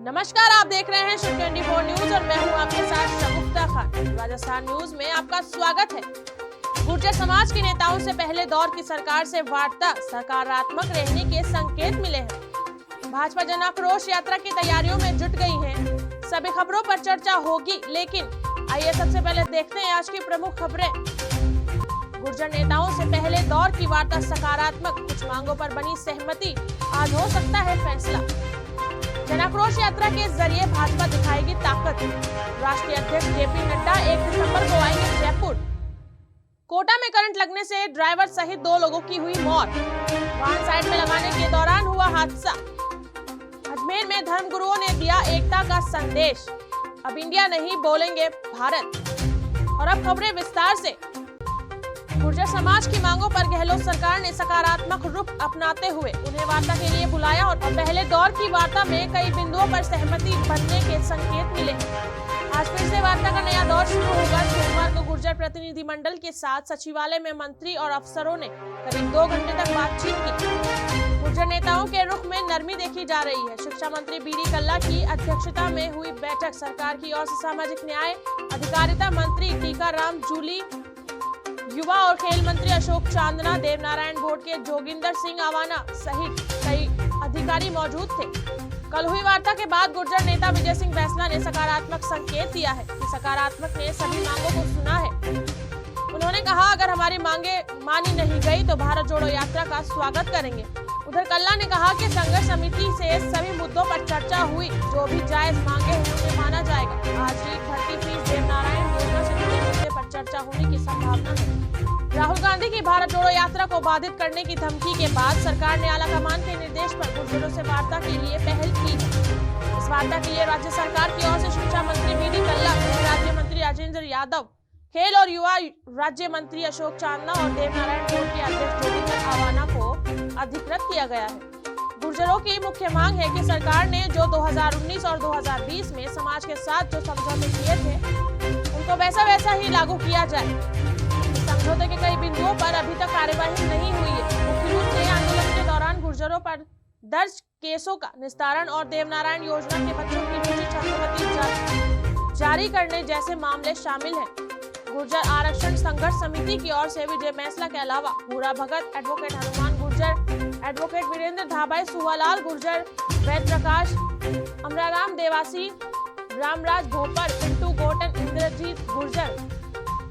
नमस्कार, आप देख रहे हैं शिव 24 न्यूज और मैं हूं आपके साथ शगुफ्ता खान। राजस्थान न्यूज में आपका स्वागत है। गुर्जर समाज के नेताओं से पहले दौर की सरकार से वार्ता, सकारात्मक रहने के संकेत मिले हैं। भाजपा जन आक्रोश यात्रा की तैयारियों में जुट गई है। सभी खबरों पर चर्चा होगी, लेकिन आइए सबसे पहले देखते हैं आज की प्रमुख खबरें। गुर्जर नेताओं से पहले दौर की वार्ता सकारात्मक, कुछ मांगों पर बनी सहमति, आज हो सकता है फैसला। जन आक्रोश यात्रा के जरिए भाजपा दिखाएगी ताकत। राष्ट्रीय अध्यक्ष जेपी नड्डा 1 दिसंबर को आएंगे जयपुर। कोटा में करंट लगने से ड्राइवर सहित 2 लोगों की हुई मौत। वाहन साइड में लगाने के दौरान हुआ हादसा। अजमेर में धर्मगुरुओं ने दिया एकता का संदेश। अब इंडिया नहीं बोलेंगे भारत। और अब खबरें विस्तार से। गुर्जर समाज की मांगों पर गहलोत सरकार ने सकारात्मक रुख अपनाते हुए उन्हें वार्ता के लिए बुलाया और पहले दौर की वार्ता में कई बिंदुओं पर सहमति बनने के संकेत मिले हैं। आज फिर से वार्ता का नया दौर शुरू होगा। सोमवार को गुर्जर प्रतिनिधिमंडल के साथ सचिवालय में मंत्री और अफसरों ने करीब 2 घंटे तक बातचीत की। गुर्जर नेताओं के रुख में नरमी देखी जा रही है। शिक्षा मंत्री बीडी कल्ला की अध्यक्षता में हुई बैठक सरकार की ओर से सामाजिक न्याय अधिकारिता मंत्री टीकाराम जूली, युवा और खेल मंत्री अशोक चांदना, देवनारायण बोर्ड के जोगिंदर सिंह आवाना सहित कई अधिकारी मौजूद थे। कल हुई वार्ता के बाद गुर्जर नेता विजय सिंह बैंसला ने सकारात्मक संकेत दिया है कि सकारात्मक ने सभी मांगों को सुना है। उन्होंने कहा, अगर हमारी मांगे मानी नहीं गई तो भारत जोड़ो यात्रा का स्वागत करेंगे। उधर कल्ला ने कहा कि संघर्ष समिति से सभी मुद्दों पर चर्चा हुई, जो भी जायज मांगे हैं उन्हें माना जाएगा। आज रीट भर्ती फीस, देवनारायण योजना से जुड़े मुद्दे पर चर्चा होने की संभावना है। राहुल गांधी की भारत जोड़ो यात्रा को बाधित करने की धमकी के बाद सरकार ने आलाकमान के निर्देश पर गुर्जरों से वार्ता के लिए पहल की है। इस वार्ता के लिए राज्य सरकार की ओर से शिक्षा मंत्री बीडी कल्ला, गृह राज्य मंत्री राजेंद्र यादव, खेल और युवा राज्य मंत्री अशोक चांदना और देवनारायण बोर्ड के अध्यक्ष जोगिंदर आवाना को अधिकृत किया गया है। गुर्जरों की मुख्य मांग है कि सरकार ने जो 2019 और 2020 में समाज के साथ जो समझौते किए थे, उनको वैसा ही लागू किया जाए। समझौते के कई बिंदुओं पर अभी तक कार्यवाही नहीं हुई है। मुख्य रूप से आंदोलन के दौरान गुर्जरों पर दर्ज केसों का निस्तारण और देवनारायण योजना के बच्चों की निजी छात्रवृत्ति जारी करने जैसे मामले शामिल हैं। गुर्जर आरक्षण संघर्ष समिति की ओर से विजय बैंसला के अलावा भूरा भगत, एडवोकेट हनुमान गुर्जर, एडवोकेट वीरेंद्र धाबाई, सुवालाल गुर्जर, वैद प्रकाश, अमराराम देवासी, रामराज भोपर, पिंटू गोटन, इंद्रजीत गुर्जर,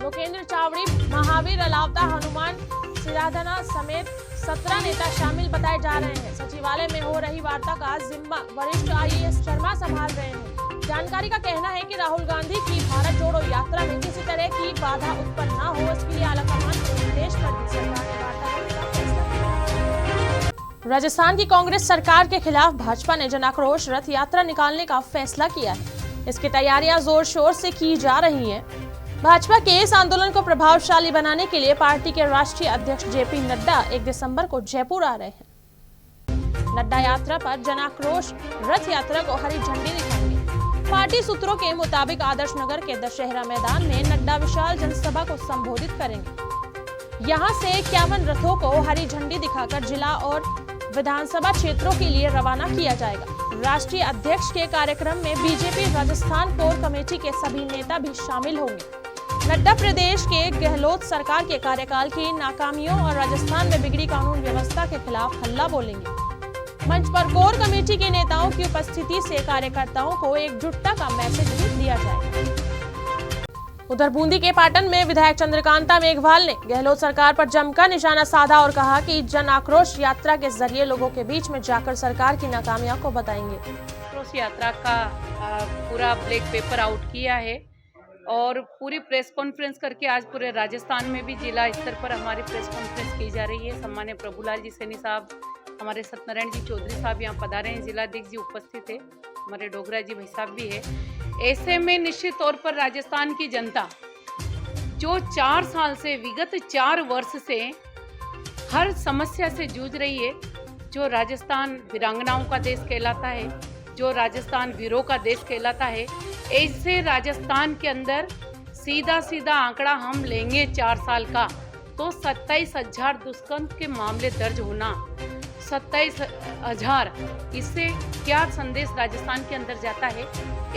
लोकेंद्र चावड़ी, महावीर अलावता, हनुमान सिराधना समेत 17 नेता शामिल बताए जा रहे हैं। सचिवालय में हो रही वार्ता का जिम्मा वरिष्ठ IAS शर्मा संभाल रहे हैं। जानकारी का कहना है कि राहुल गांधी की भारत जोड़ो यात्रा में किसी तरह की बाधा उत्पन्न न हो, इसके लिए आलाकमान के निर्देश पर भी सरकार ने वार्ता करने का फैसला किया। राजस्थान की कांग्रेस सरकार के खिलाफ भाजपा ने जन आक्रोश रथ यात्रा निकालने का फैसला किया है। इसकी तैयारियां जोर शोर से की जा रही है। भाजपा के इस आंदोलन को प्रभावशाली बनाने के लिए पार्टी के राष्ट्रीय अध्यक्ष जेपी नड्डा 1 दिसंबर को जयपुर आ रहे हैं। नड्डा यात्रा पर जन आक्रोश रथ यात्रा को हरी झंडी दिखाएंगे। पार्टी सूत्रों के मुताबिक आदर्श नगर के दशहरा मैदान में नड्डा विशाल जनसभा को संबोधित करेंगे। यहां से 51 रथों को हरी झंडी दिखाकर जिला और विधानसभा क्षेत्रों के लिए रवाना किया जाएगा। राष्ट्रीय अध्यक्ष के कार्यक्रम में बीजेपी राजस्थान कोर कमेटी के सभी नेता भी शामिल होंगे। नड्डा प्रदेश के गहलोत सरकार के कार्यकाल की नाकामियों और राजस्थान में बिगड़ी कानून व्यवस्था के खिलाफ हल्ला बोलेंगे। मंच पर कोर कमेटी के नेताओं की उपस्थिति से कार्यकर्ताओं को एकजुटता का मैसेज भी दिया जाएगा। उधर बूंदी के पाटन में विधायक चंद्रकांता मेघवाल ने गहलोत सरकार पर जमकर निशाना साधा और कहा कि जन आक्रोश यात्रा के जरिए लोगों के बीच में जाकर सरकार की नाकामियों को बताएंगे। आक्रोश यात्रा का पूरा ब्लैक पेपर आउट किया है और पूरी प्रेस कॉन्फ्रेंस करके आज पूरे राजस्थान में भी जिला स्तर पर हमारी प्रेस कॉन्फ्रेंस की जा रही है। सम्मान्य प्रभुलाल जी सैनी साहब, हमारे सत्यनारायण जी चौधरी साहब यहाँ पधारे हैं, जिलाध्यक्ष जी उपस्थित है, हमारे डोगरा जी भाई साहब भी है। ऐसे में निश्चित तौर पर राजस्थान की जनता जो 4 साल से, विगत 4 वर्ष से हर समस्या से जूझ रही है, जो राजस्थान वीरांगनाओं का देश कहलाता है, जो राजस्थान वीरों का देश कहलाता है, ऐसे राजस्थान के अंदर सीधा सीधा आंकड़ा हम लेंगे 4 साल का तो 27,000 दुष्कर्म के मामले दर्ज होना, 27,000। इससे क्या संदेश राजस्थान के अंदर जाता है?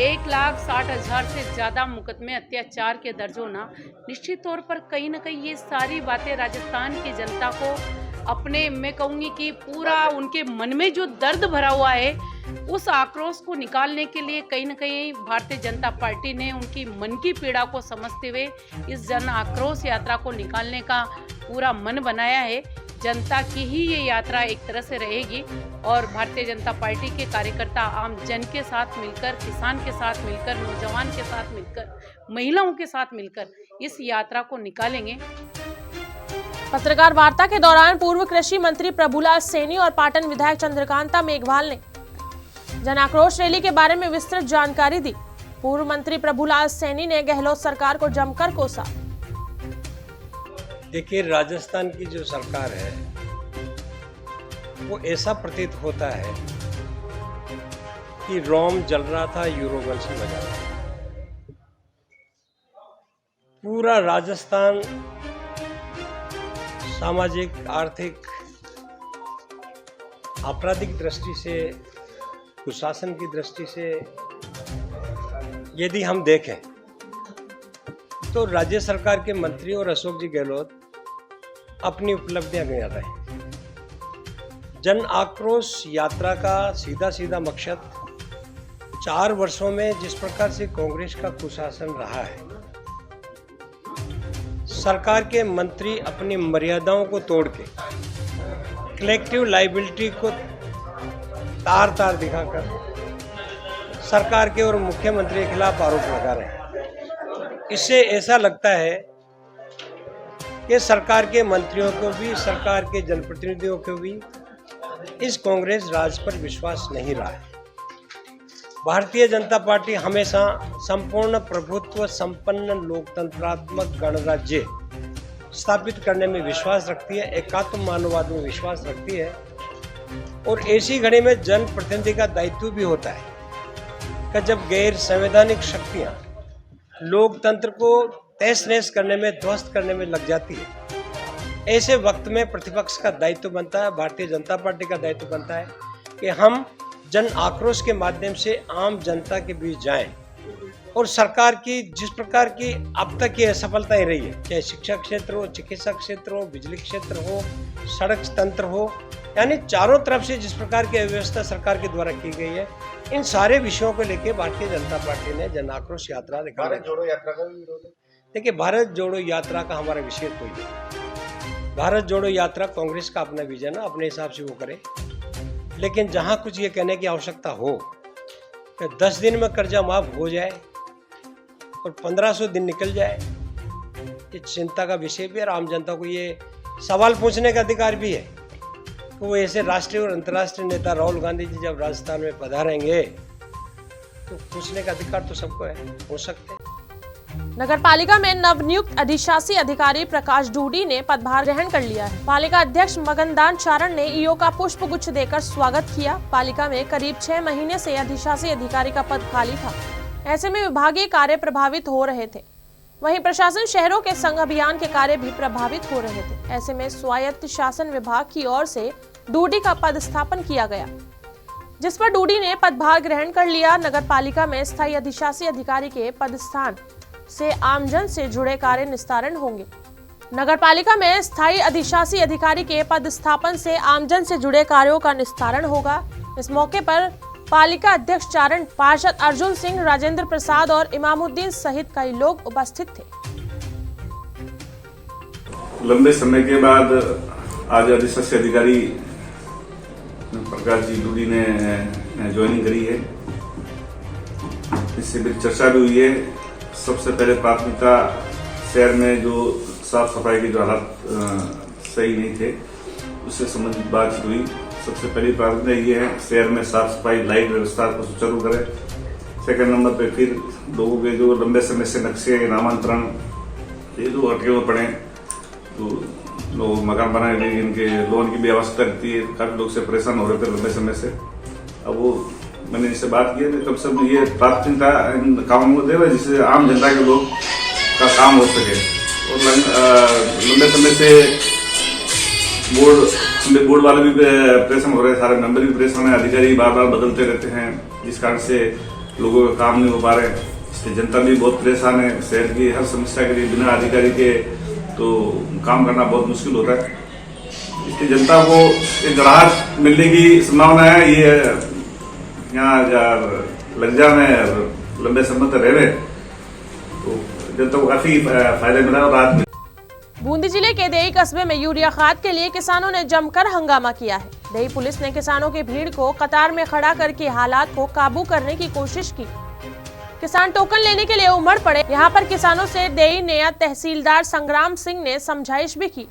1,60,000 से ज़्यादा मुकदमे अत्याचार के दर्ज होना, निश्चित तौर पर कहीं ना कहीं ये सारी बातें राजस्थान की जनता को अपने, मैं कहूँगी कि पूरा उनके मन में जो दर्द भरा हुआ है उस आक्रोश को निकालने के लिए कहीं ना कहीं भारतीय जनता पार्टी ने उनकी मन की पीड़ा को समझते हुए इस जन आक्रोश यात्रा को निकालने का पूरा मन बनाया है। जनता की ही ये यात्रा एक तरह से रहेगी और भारतीय जनता पार्टी के कार्यकर्ता आम जन के साथ मिलकर, किसान के साथ मिलकर, नौजवान के साथ मिलकर, महिलाओं के साथ मिलकर इस यात्रा को निकालेंगे। पत्रकार वार्ता के दौरान पूर्व कृषि मंत्री प्रभुलाल सैनी और पाटन विधायक चंद्रकांता मेघवाल ने जन आक्रोश रैली के बारे में विस्तृत जानकारी दी। पूर्व मंत्री प्रभुलाल सैनी ने गहलोत सरकार को जमकर कोसा। देखिए, राजस्थान की जो सरकार है वो ऐसा प्रतीत होता है कि रोम जल रहा था, यूरोगंशी बजा रहा था। पूरा राजस्थान सामाजिक, आर्थिक, आपराधिक दृष्टि से, कुशासन की दृष्टि से यदि हम देखें तो राज्य सरकार के मंत्री और अशोक जी गहलोत अपनी उपलब्धियां गिना रहे हैं। जन आक्रोश यात्रा का सीधा मकसद 4 वर्षों में जिस प्रकार से कांग्रेस का कुशासन रहा है, सरकार के मंत्री अपनी मर्यादाओं को तोड़ के कलेक्टिव लायबिलिटी को तार दिखाकर सरकार के और मुख्यमंत्री के खिलाफ आरोप लगा रहे हैं। इससे ऐसा लगता है कि सरकार के मंत्रियों को भी, सरकार के जनप्रतिनिधियों को भी इस कांग्रेस राज पर विश्वास नहीं रहा है। भारतीय जनता पार्टी हमेशा संपूर्ण प्रभुत्व संपन्न लोकतंत्रात्मक गणराज्य स्थापित करने में विश्वास रखती है, एकात्म मानववाद में विश्वास रखती है और ऐसी घड़ी में जनप्रतिनिधि का दायित्व भी होता है कि जब गैर संवैधानिक शक्तियां लोकतंत्र को तहस नहस करने में, ध्वस्त करने में लग जाती है, ऐसे वक्त में प्रतिपक्ष का दायित्व बनता है, भारतीय जनता पार्टी का दायित्व बनता है कि हम जन आक्रोश के माध्यम से आम जनता के बीच जाएं और सरकार की जिस प्रकार की अब तक की असफलताएं रही है, चाहे शिक्षा क्षेत्र हो, चिकित्सा क्षेत्र हो, बिजली क्षेत्र हो, सड़क तंत्र हो, यानी चारों तरफ से जिस प्रकार की अव्यवस्था सरकार के द्वारा की गई है, इन सारे विषयों को लेकर भारतीय जनता पार्टी ने जन आक्रोश यात्रा निकाली। भारत जोड़ो यात्रा का विरोध है। देखिए, भारत जोड़ो यात्रा का हमारा विषय कोई नहीं। भारत जोड़ो यात्रा कांग्रेस का अपना विजन है, अपने हिसाब से वो करे, लेकिन जहां कुछ ये कहने की आवश्यकता हो कि 10 दिन में कर्जा माफ हो जाए और 1500 दिन निकल जाए, ये चिंता का विषय भी है। आम जनता को ये सवाल पूछने का अधिकार भी है कि वो ऐसे राष्ट्रीय और अंतर्राष्ट्रीय नेता राहुल गांधी जी जब राजस्थान में पधारेंगे तो पूछने का अधिकार तो सबको है, हो सकते हैं। नगर पालिका में नवनियुक्त अधिशासी अधिकारी प्रकाश डूडी ने पदभार ग्रहण कर लिया है। पालिका अध्यक्ष मगनदान चारण ने ईओ का पुष्प गुच्छ देकर स्वागत किया। पालिका में करीब 6 महीने से अधिशासी अधिकारी का पद खाली था। ऐसे में विभागीय कार्य प्रभावित हो रहे थे। वहीं प्रशासन शहरों के संघ अभियान के कार्य भी प्रभावित हो रहे थे। ऐसे में स्वायत्त शासन विभाग की ओर से डूडी का पदस्थापन किया गया, जिस पर डूडी ने पदभार ग्रहण कर लिया। नगर पालिका में स्थायी अधिशासी अधिकारी के पदस्थान से आमजन से जुड़े कार्य निस्तारण होंगे। नगर पालिका में स्थायी अधिशासी अधिकारी के पदस्थापन से आमजन से जुड़े कार्यों का निस्तारण होगा। इस मौके पर पालिका अध्यक्ष चारण, पार्षद अर्जुन सिंह, राजेंद्र प्रसाद और इमामुद्दीन सहित कई लोग उपस्थित थे। लंबे समय के बाद आज अधिशासी अधिकारी प्रकाश जी डूडी ने ज्वाइनिंग करी है। इससे भी चर्चा भी हुई है। सबसे पहले प्राथमिकता शहर में जो साफ सफाई के जो हालात सही नहीं थे, उससे संबंधित बातचीत हुई। सबसे पहली प्राथमिकता ये है शहर में साफ सफाई, लाइट व्यवस्था को सुचारू करें। सेकंड नंबर पे फिर लोगों के जो लंबे समय से नक्शे नामांतरण ये जो अटके हुए पड़े, तो लोग मकान बनाए गए, इनके लोन की भी आवश्यकता रहती है, काफी लोग से परेशान हो रहे थे लंबे समय से। अब वो मैंने इनसे बात की है, कम से कम ये प्राथमिकता इन कामों को दे जिससे आम जनता के लोग का काम हो सके। और लंबे समय से बोर्ड वाले भी परेशान हो रहे हैं, सारे मेंबर भी परेशान है, अधिकारी बार बार बदलते रहते हैं, जिस कारण से लोगों का काम नहीं हो पा रहे। इससे जनता भी बहुत परेशान है। शहर की हर समस्या के लिए बिना अधिकारी के तो काम करना बहुत मुश्किल होता है। इसलिए जनता को एक राहत मिलने की संभावना है। ये यहाँ लग जाने लंबे समय तक रहे तो जनता को काफी फायदा मिला और राहत मिला। बूंदी जिले के देई कस्बे में यूरिया खाद के लिए किसानों ने जमकर हंगामा किया है। देई पुलिस ने किसानों की भीड़ को कतार में खड़ा करके हालात को काबू करने की कोशिश की। किसान टोकन लेने के लिए उमड़ पड़े। यहां पर किसानों से देई नया तहसीलदार संग्राम सिंह ने समझाइश भी की।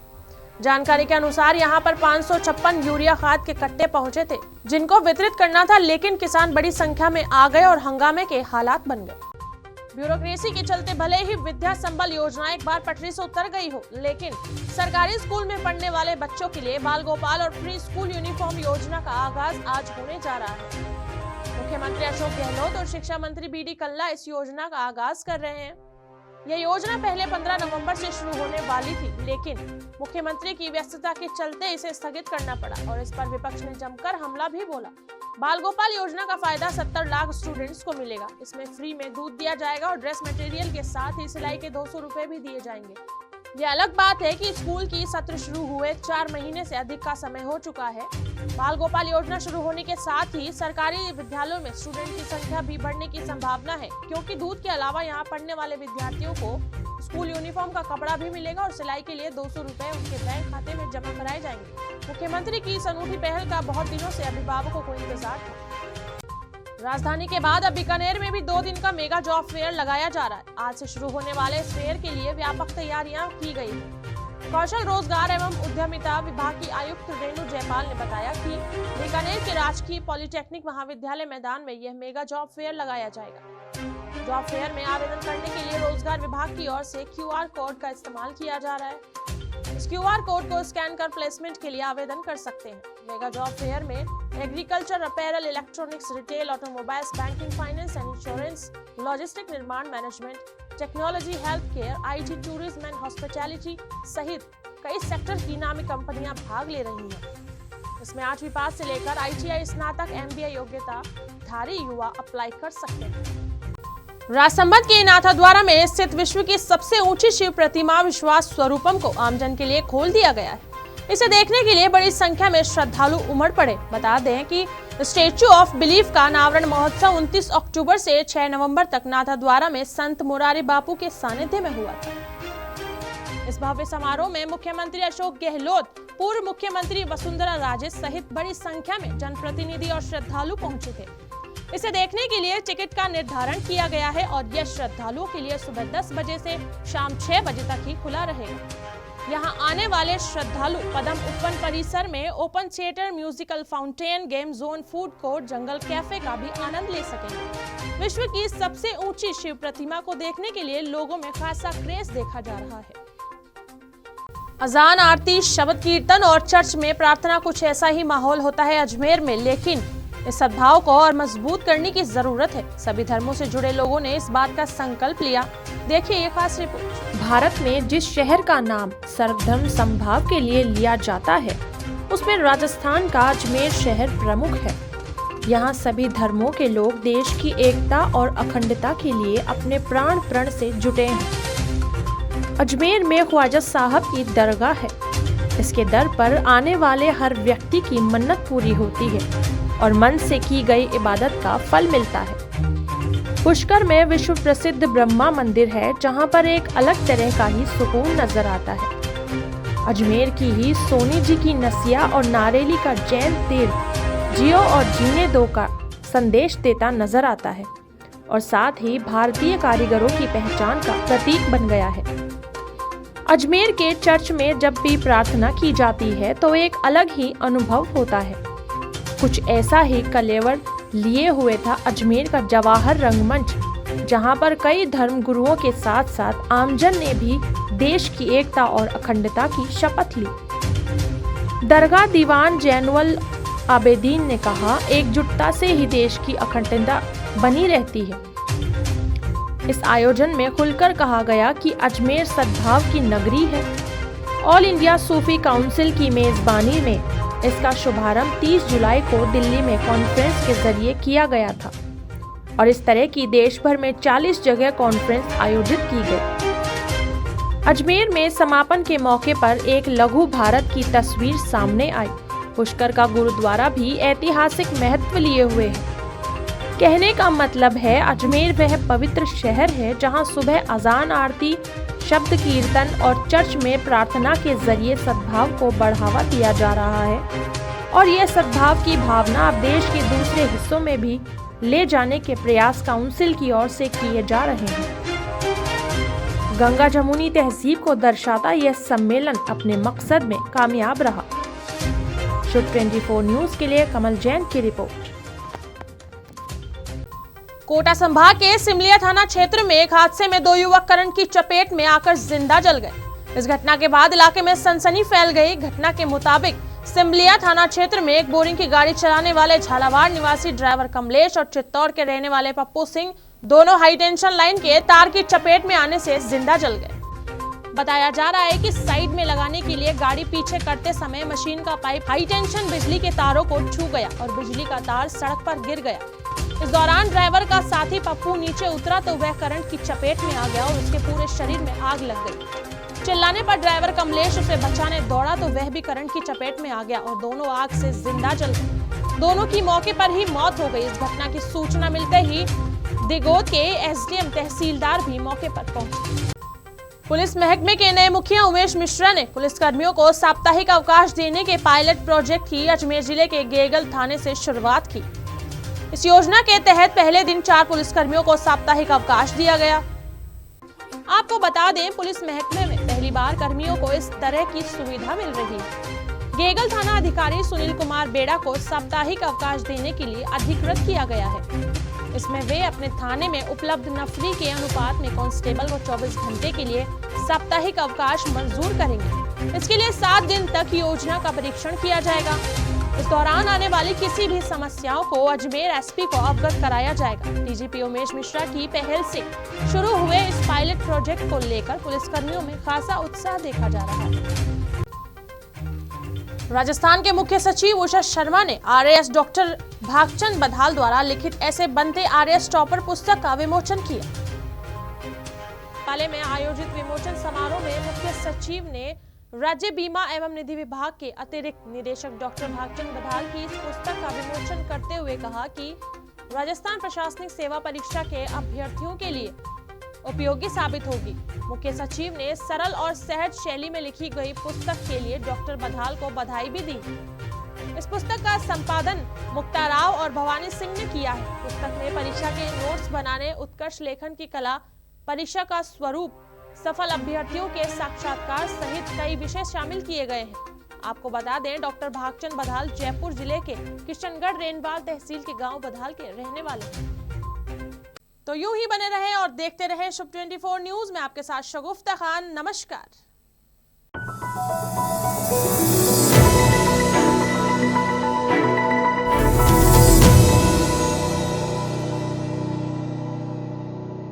जानकारी के अनुसार यहां पर 556 यूरिया खाद के कट्टे पहुंचे थे, जिनको वितरित करना था, लेकिन किसान बड़ी संख्या में आ गए और हंगामे के हालात बन गए। ब्यूरोक्रेसी के चलते भले ही विद्या संबल योजना एक बार पटरी से उतर गई हो, लेकिन सरकारी स्कूल में पढ़ने वाले बच्चों के लिए बाल गोपाल और फ्री स्कूल यूनिफॉर्म योजना का आगाज आज होने जा रहा है। मुख्यमंत्री अशोक गहलोत और शिक्षा मंत्री बीडी कल्ला इस योजना का आगाज कर रहे हैं। यह योजना पहले 15 नवंबर से शुरू होने वाली थी, लेकिन मुख्यमंत्री की व्यस्तता के चलते इसे स्थगित करना पड़ा और इस पर विपक्ष ने जमकर हमला भी बोला। बाल गोपाल योजना का फायदा 70 लाख स्टूडेंट्स को मिलेगा। इसमें फ्री में दूध दिया जाएगा और ड्रेस मटेरियल के साथ ही सिलाई के 200 रुपए भी दिए जाएंगे। ये अलग बात है कि स्कूल की सत्र शुरू हुए 4 महीने से अधिक का समय हो चुका है। बाल गोपाल योजना शुरू होने के साथ ही सरकारी विद्यालयों में स्टूडेंट की संख्या भी बढ़ने की संभावना है, क्योंकि दूध के अलावा यहाँ पढ़ने वाले विद्यार्थियों को स्कूल यूनिफॉर्म का कपड़ा भी मिलेगा और सिलाई के लिए 200 रुपए उनके बैंक खाते में जमा कराए जाएंगे। मुख्यमंत्री की इस अनूठी पहल का बहुत दिनों से अभिभावकों को इंतजार था। राजधानी के बाद अब बीकानेर में भी 2 दिन का मेगा जॉब फेयर लगाया जा रहा है। आज से शुरू होने वाले इस फेयर के लिए व्यापक तैयारियां की गई हैं। कौशल रोजगार एवं उद्यमिता विभाग की आयुक्त रेणु जयपाल ने बताया कि बीकानेर के राजकीय पॉलिटेक्निक महाविद्यालय मैदान में यह मेगा जॉब फेयर लगाया जाएगा। जॉब फेयर में आवेदन करने के लिए रोजगार विभाग की ओर से QR कोड का इस्तेमाल किया जा रहा है। इस QR कोड को स्कैन कर प्लेसमेंट के लिए आवेदन कर सकते हैं। मेगा जॉब फेयर में agriculture, apparel, electronics, retail, automobiles, banking, finance and insurance, logistic, निर्माण, management, technology, health care, IT, tourism and hospitality सहित कई सेक्टर की नामी कंपनियां भाग ले रही हैं। इसमें 8वीं पास से लेकर ITI, स्नातक, MBA योग्यता धारी युवा अप्लाई कर सकते हैं। राजसमंद के नाथद्वारा में स्थित विश्व की सबसे ऊंची शिव प्रतिमा विश्वास स्वरूपम को आमजन के लिए खोल दिया गया है। इसे देखने के लिए बड़ी संख्या में श्रद्धालु उमड़ पड़े। बता दें कि स्टैच्यू ऑफ बिलीफ का अनावरण महोत्सव 29 अक्टूबर से 6 नवंबर तक नाथद्वारा में संत मुरारी बापू के सानिध्य में हुआ था। इस भव्य समारोह में मुख्यमंत्री अशोक गहलोत, पूर्व मुख्यमंत्री वसुंधरा राजे सहित बड़ी संख्या में जनप्रतिनिधि और श्रद्धालु पहुंचे थे। इसे देखने के लिए टिकट का निर्धारण किया गया है और यह श्रद्धालुओं के लिए सुबह 10 बजे से शाम 6 बजे तक ही खुला रहेगा। यहाँ आने वाले श्रद्धालु पदम ओपन परिसर में open theatre, musical fountain, game zone, food court, jungle cafe का भी आनंद ले सकेंगे। विश्व की सबसे ऊंची शिव प्रतिमा को देखने के लिए लोगों में खासा क्रेज देखा जा रहा है। अजान, आरती, शब्द कीर्तन और चर्च में प्रार्थना, कुछ ऐसा ही माहौल होता है अजमेर में, लेकिन इस सद्भाव को और मजबूत करने की जरूरत है। सभी धर्मों से जुड़े लोगों ने इस बात का संकल्प लिया। देखिए ये खास रिपोर्ट। भारत में जिस शहर का नाम सर्वधर्म समभाव के लिए लिया जाता है, उसमें राजस्थान का अजमेर शहर प्रमुख है। यहाँ सभी धर्मों के लोग देश की एकता और अखंडता के लिए अपने प्राण प्रण से जुटे हैं। अजमेर में ख्वाजा साहब की दरगाह है। इसके दर पर आने वाले हर व्यक्ति की मन्नत पूरी होती है और मन से की गई इबादत का फल मिलता है। पुष्कर में विश्व प्रसिद्ध ब्रह्मा मंदिर है, जहां पर एक अलग तरह का ही सुकून नजर आता है। अजमेर की ही सोनी जी की नसिया और नारेली का जैन तीर्थ जियो और जीने दो का संदेश देता नजर आता है और साथ ही भारतीय कारीगरों की पहचान का प्रतीक बन गया है। अजमेर के चर्च में जब भी प्रार्थना की जाती है तो एक अलग ही अनुभव होता है। कुछ ऐसा ही कलेवर लिए हुए था अजमेर का जवाहर रंगमंच, जहां पर कई धर्म गुरुओं के साथ साथ आमजन ने भी देश की एकता और अखंडता की शपथ ली। दरगाह दीवान जैनुल आबेदीन ने कहा, एकजुटता से ही देश की अखंडता बनी रहती है। इस आयोजन में खुलकर कहा गया कि अजमेर सद्भाव की नगरी है। ऑल इंडिया सूफी काउंसिल की मेजबानी में इसका शुभारंभ 30 जुलाई को दिल्ली में कॉन्फ्रेंस के जरिए किया गया था और इस तरह की देश भर में 40 जगह कॉन्फ्रेंस आयोजित की गई। अजमेर में समापन के मौके पर एक लघु भारत की तस्वीर सामने आई। पुष्कर का गुरुद्वारा भी ऐतिहासिक महत्व लिए हुए है। कहने का मतलब है, अजमेर वह पवित्र शहर है जहां सुबह अजान, आरती, शब्द कीर्तन और चर्च में प्रार्थना के जरिए सद्भाव को बढ़ावा दिया जा रहा है और यह सद्भाव की भावना अब देश के दूसरे हिस्सों में भी ले जाने के प्रयास काउंसिल की ओर से किए जा रहे हैं। गंगा जमुनी तहजीब को दर्शाता यह सम्मेलन अपने मकसद में कामयाब रहा। शुभ 24 न्यूज के लिए कमल जैन की रिपोर्ट। कोटा संभाग के सिमलिया थाना क्षेत्र में एक हादसे में 2 युवक करंट की चपेट में आकर जिंदा जल गए। इस घटना के बाद इलाके में सनसनी फैल गई। घटना के मुताबिक सिमलिया थाना क्षेत्र में एक बोरिंग की गाड़ी चलाने वाले झालावाड़ निवासी ड्राइवर कमलेश और चित्तौड़ के रहने वाले पप्पू सिंह दोनों हाई टेंशन लाइन के तार की चपेट में आने से जिंदा जल गए। बताया जा रहा है कि साइड में लगाने के लिए गाड़ी पीछे करते समय मशीन का पाइप हाई टेंशन बिजली के तारों को छू गया और बिजली का तार सड़क पर गिर गया। इस दौरान ड्राइवर का साथी पप्पू नीचे उतरा तो वह करंट की चपेट में आ गया और उसके पूरे शरीर में आग लग गई। चिल्लाने पर ड्राइवर कमलेश उसे बचाने दौड़ा तो वह भी करंट की चपेट में आ गया और दोनों आग से जिंदा जल गए। दोनों की मौके पर ही मौत हो गई। इस घटना की सूचना मिलते ही दिगोद के एसडीएम तहसीलदार भी मौके पर पहुंचे। पुलिस महकमे के नए मुखिया उमेश मिश्रा ने पुलिसकर्मियों को साप्ताहिक अवकाश देने के पायलट प्रोजेक्ट की अजमेर जिले के गेगल थाने से शुरुआत की। इस योजना के तहत पहले दिन 4 पुलिसकर्मियों को साप्ताहिक अवकाश दिया गया। आपको बता दें, पुलिस महकमे में पहली बार कर्मियों को इस तरह की सुविधा मिल रही है। गेगल थाना अधिकारी सुनील कुमार बेड़ा को साप्ताहिक अवकाश देने के लिए अधिकृत किया गया है। इसमें वे अपने थाने में उपलब्ध नफरी के अनुपात में कांस्टेबल को 24 घंटे के लिए साप्ताहिक अवकाश मंजूर करेंगे। इसके लिए 7 दिन तक योजना का परीक्षण किया जाएगा। इस दौरान आने वाली किसी भी समस्याओं को अजमेर एसपी को अवगत कराया जाएगा। डीजीपी उमेश मिश्रा की पहल से शुरू हुए इस पायलट प्रोजेक्ट को लेकर पुलिसकर्मियों में खासा उत्साह देखा जा रहा है। राजस्थान के मुख्य सचिव उषा शर्मा ने आरएएस डॉक्टर भागचंद बधाल द्वारा लिखित ऐसे बनते आरएएस टॉपर पुस्तक का विमोचन किया। पाले में आयोजित विमोचन समारोह में मुख्य सचिव ने राज्य बीमा एवं निधि विभाग के अतिरिक्त निदेशक डॉक्टर भागचंद बधाल की इस पुस्तक का विमोचन करते हुए कहा कि राजस्थान प्रशासनिक सेवा परीक्षा के अभ्यर्थियों के लिए उपयोगी साबित होगी। मुख्य सचिव ने सरल और सहज शैली में लिखी गई पुस्तक के लिए डॉक्टर बधाल को बधाई भी दी। इस पुस्तक का संपादन मुक्ता राव और भवानी सिंह ने किया है। पुस्तक में परीक्षा के नोट्स बनाने, उत्कर्ष लेखन की कला, परीक्षा का स्वरूप, सफल अभ्यर्थियों के साक्षात्कार सहित कई विषय शामिल किए गए हैं। आपको बता दें, डॉक्टर भागचंद बधाल जयपुर जिले के किशनगढ़ रेनवाल तहसील के गांव बधाल के रहने वाले हैं। तो यूं ही बने रहे और देखते रहे शुभ 24 न्यूज में आपके साथ शगुफ्ता खान। नमस्कार।